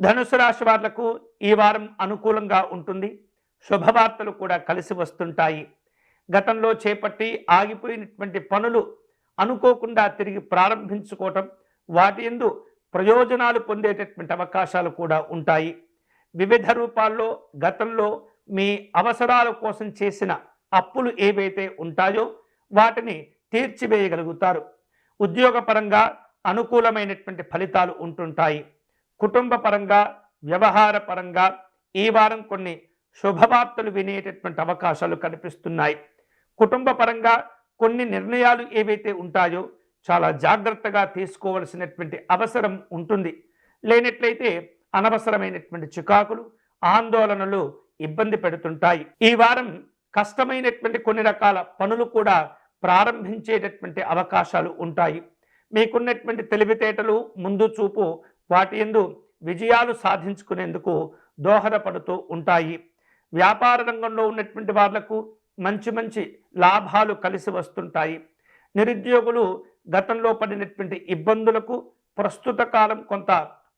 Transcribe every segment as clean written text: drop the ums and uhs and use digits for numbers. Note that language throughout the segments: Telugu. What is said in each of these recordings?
ధనుసు రాశి వాళ్లకు ఈ వారం అనుకూలంగా ఉంటుంది. శుభవార్తలు కూడా కలిసి వస్తుంటాయి. గతంలో చేపట్టి ఆగిపోయినటువంటి పనులు అనుకోకుండా తిరిగి ప్రారంభించుకోవటం, వాటి యందు ప్రయోజనాలు పొందేటటువంటి అవకాశాలు కూడా ఉంటాయి. వివిధ రూపాల్లో గతంలో మీ అవసరాల కోసం చేసిన అప్పులు ఏవైతే ఉంటాయో వాటిని తీర్చివేయగలుగుతారు. ఉద్యోగపరంగా అనుకూలమైనటువంటి ఫలితాలు ఉంటుంటాయి. కుటుంబ పరంగా, వ్యవహార పరంగా ఈ వారం కొన్ని శుభవార్తలు వినేటటువంటి అవకాశాలు కనిపిస్తున్నాయి. కుటుంబ పరంగా కొన్ని నిర్ణయాలు ఏవైతే ఉంటాయో చాలా జాగ్రత్తగా తీసుకోవలసినటువంటి అవసరం ఉంటుంది. లేనట్లయితే అనవసరమైనటువంటి చికాకులు, ఆందోళనలు ఇబ్బంది పెడుతుంటాయి. ఈ వారం కష్టమైనటువంటి కొన్ని రకాల పనులు కూడా ప్రారంభించేటటువంటి అవకాశాలు ఉంటాయి. మీకున్నటువంటి తెలివితేటలు, ముందు చూపు వాటి యందు విజయాలు సాధించుకునేందుకు దోహదపడుతూ ఉంటాయి. వ్యాపార రంగంలో ఉన్నటువంటి వాళ్లకు మంచి మంచి లాభాలు కలిసి వస్తుంటాయి. నిరుద్యోగులు గతంలో పడినటువంటి ఇబ్బందులకు ప్రస్తుత కాలం కొంత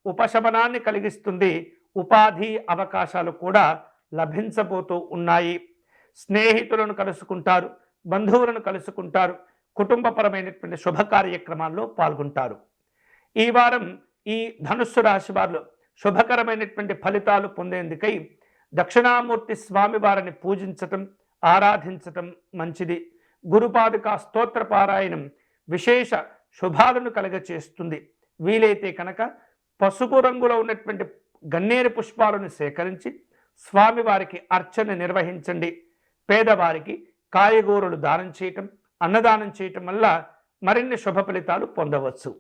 ఉపశమనాన్ని కలిగిస్తుంది. ఉపాధి అవకాశాలు కూడా లభించబోతూ ఉన్నాయి. స్నేహితులను కలుసుకుంటారు, బంధువులను కలుసుకుంటారు, కుటుంబపరమైనటువంటి శుభ కార్యక్రమాల్లో పాల్గొంటారు. ఈ వారం ఈ ధనుస్సు రాశి వారిలో శుభకరమైనటువంటి ఫలితాలు పొందేందుకై దక్షిణామూర్తి స్వామి వారిని పూజించటం, ఆరాధించటం మంచిది. గురుపాదుకా స్తోత్ర పారాయణం విశేష శుభాలను కలగచేస్తుంది. వీలైతే కనుక పసుపు రంగులో ఉన్నటువంటి గన్నేరు పుష్పాలను సేకరించి స్వామివారికి అర్చన నిర్వహించండి. పేదవారికి కాయగూరలు దానం చేయటం, అన్నదానం చేయటం వల్ల మరిన్ని శుభ ఫలితాలు పొందవచ్చు.